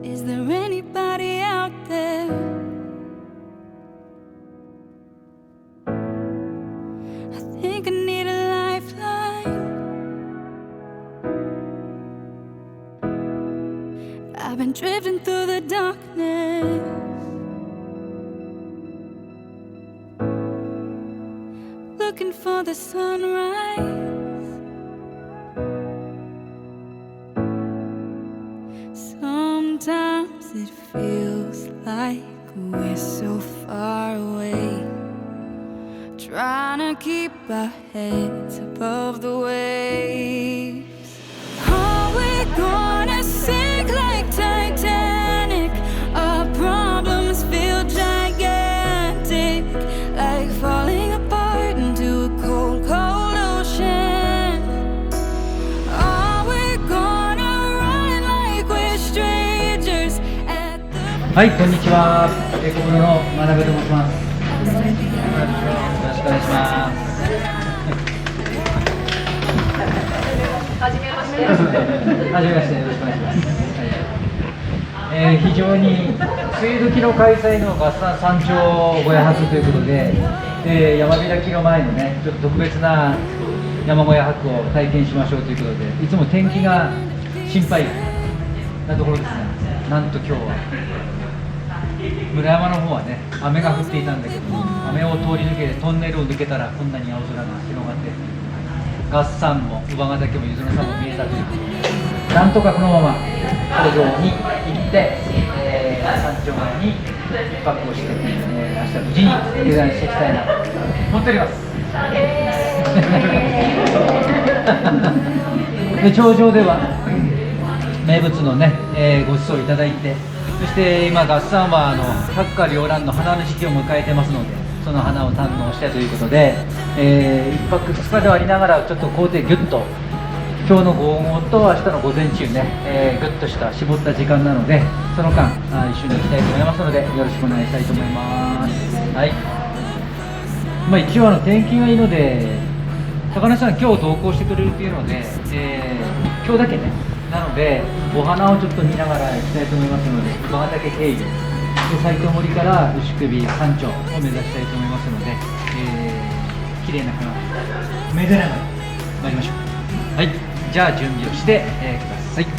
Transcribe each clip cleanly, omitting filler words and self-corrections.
Is there anybody out there? I think I need a lifeline. I've been drifting through the darkness, looking for the sunrise. Sometimes it feels like we're so far away, trying to keep our heads above the waves. Are we gonna sink like Titanic? Our problems feel gigantic, like falling apart into a cold, cold ocean. Are we gonna run like we're strangers at the... はい、こんにちは。エコプロの真鍋と申します。よろしくお願いします。はじめまして。はじめまして、よろしくお願いします。非常に梅雨時の開催の月山山頂小屋泊ということで、山開きの前のね、ちょっと特別な山小屋泊を体験しましょうということで、いつも天気が心配なところですが、なんと今日は村山の方はね、雨が降っていたんだけども、雨を通り抜けてトンネルを抜けたらこんなに青空が広がって、月山も姥ヶ岳も柚子の山も見えたということで、なんとかこのまま頂上に行って、山頂側に一泊をして、明日無事に下山していきたいなと思っております。で頂上では名物のね、ご馳走いただいて、そして今月山は百花繚乱の花の時期を迎えてますので、その花を堪能したということで、1泊2日ではありながらちょっと工程ギュッと今日の午後と明日の午前中ね、ぐっとした絞った時間なので、その間一緒に行きたいと思いますので、よろしくお願いしたいと思います。はい。一応天気がいいので、高梨さん今日同行してくれるっていうので、今日だけね、なのでお花をちょっと見ながら行きたいと思いますので、姥ヶ岳経由で斉藤森から牛首山頂を目指したいと思いますので、綺麗な花をめでながら参りましょう。はい、じゃあ準備をして、ください。Are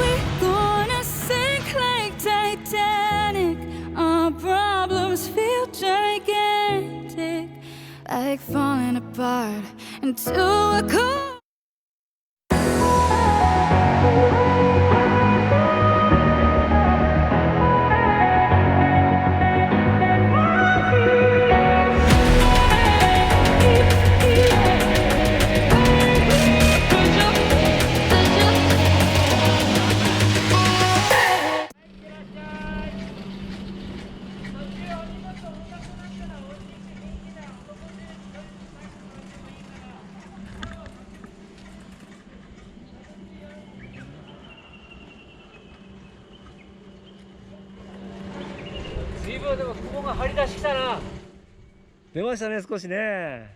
we gonna sink like Titanic? Our problems feel gigantic, like falling apart into a cold...随分でも雲が張り出してきたな。出ましたね、少しね。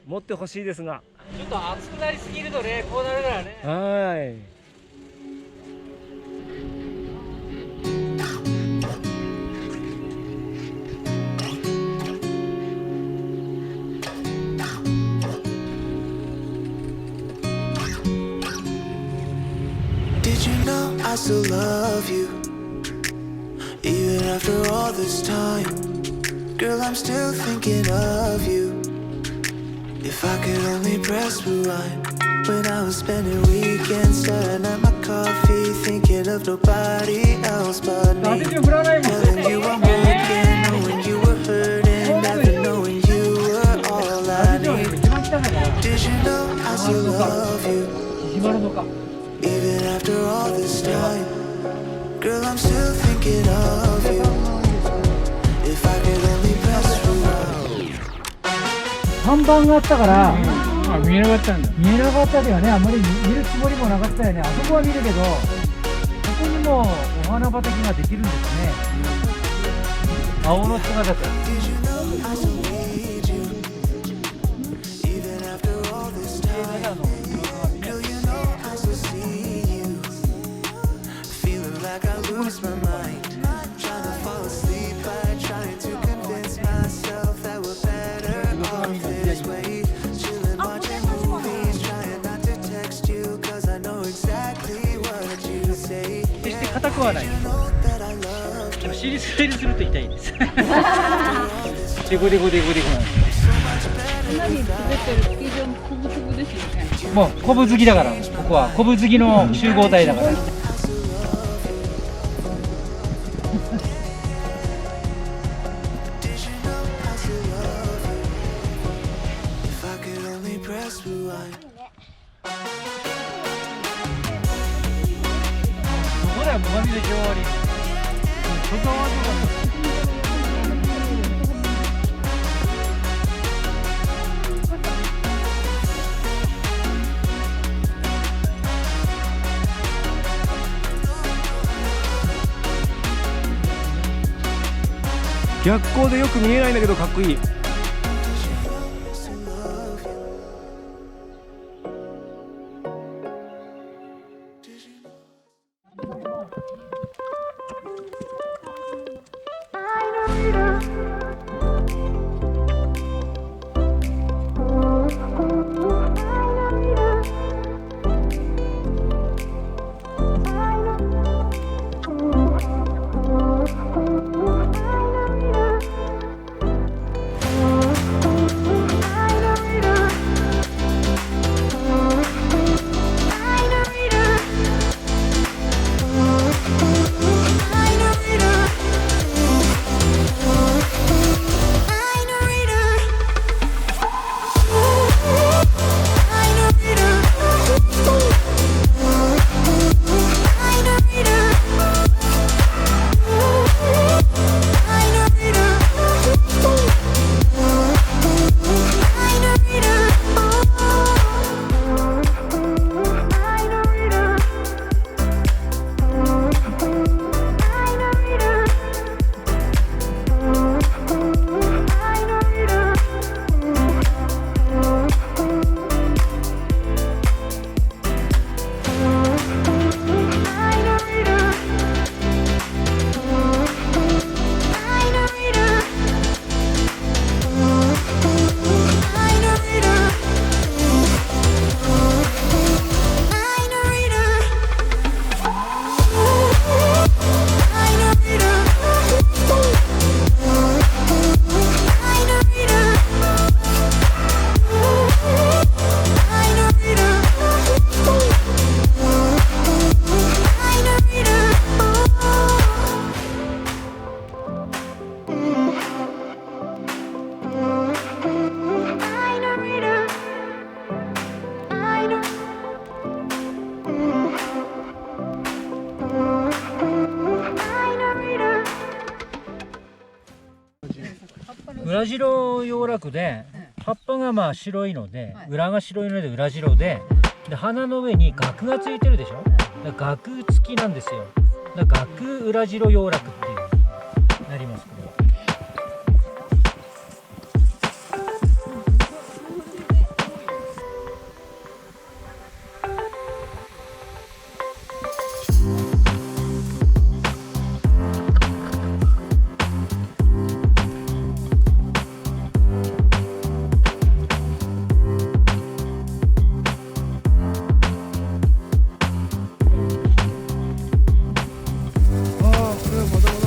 持ってほしいですが。ちょっと暑くなりすぎるとね、こうなるからね。はい。Did you know I still love you? Even after all this time, girl, I'm still thinking of you. If I could only press rewind, when I was spending weekends staring at my coffee, thinking of nobody else but me. Telling you I'm working, knowing you were hurting, never knowing you were all I need. Did you know I still love you? Even after all this time, girl, I'm still thinking of you. If I could only press rewind. 看板があったから、見えなかったんだ。見えなかったけどね、あんまり見るつもりもなかったよね。あそこは見るけど、ここにもお花畑ができるんですね。青の姿だった。くはないです。でも尻すべりすると痛いです。デコデコデコデコなんですよ。かなり滑ってるスキー場もコブコブですよね。もうコブ好きだから、ここはコブ好きの集合体だから。ほら、もみで終わり。外側とか。逆光でよく見えないんだけどかっこいい。裏白洋楽で葉っぱがまあ白いので、裏が白いので裏白で、花の上に額がついてるでしょ。だから額付きなんですよ。だから額裏白洋楽っていうなります。これはああ、これはまだまだ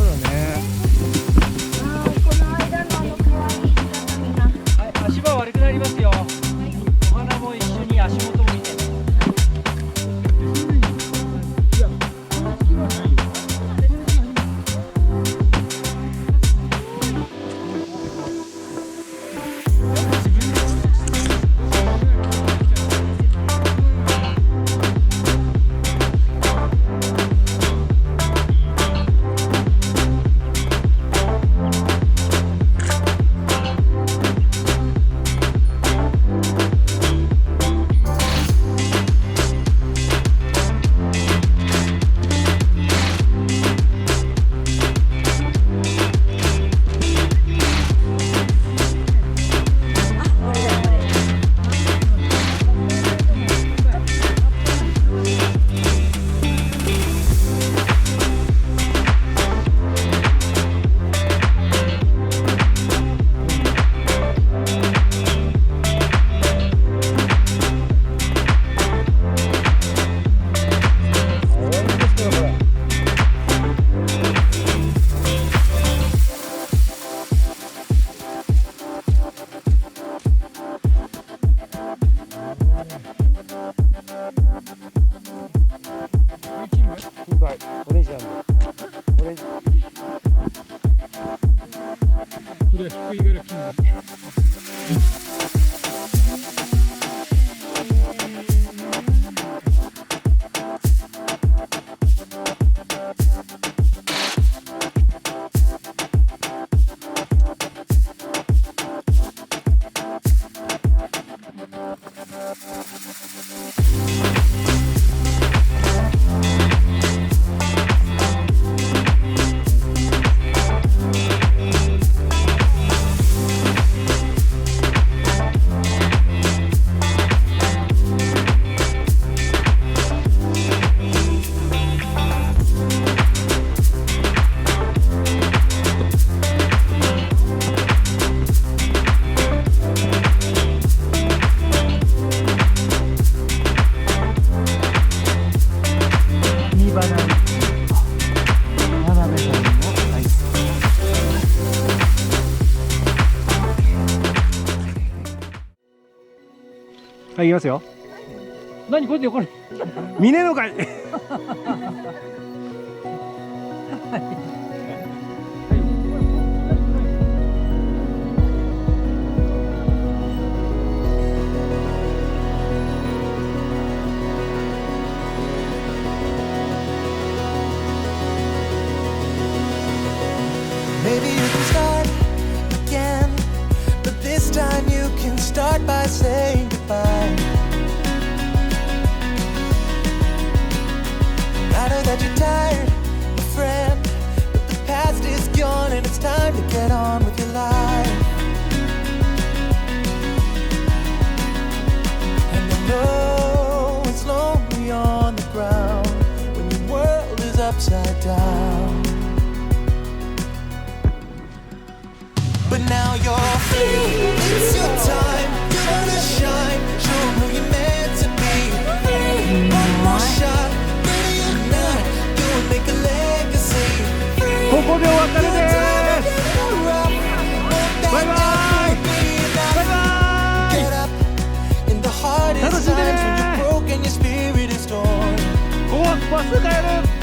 はい、いきますよ。何これでこれ。見ねえのかい。 Maybe you can start again, but this time you can start by saying goodbye. I know that you're tired, my friend, but the past is gone and it's time to get on with your life. And I know it's lonely on the ground when your world is upside down. But now you're free, it's your time, you're gonna shine, show 'em who you're meant to be. One more shot, ready or not, go and make a legacy. ここで終わったね。バイバイ。バイバイ。 Get up in the hardest times when you're broken, your spirit is torn. ここバス帰る。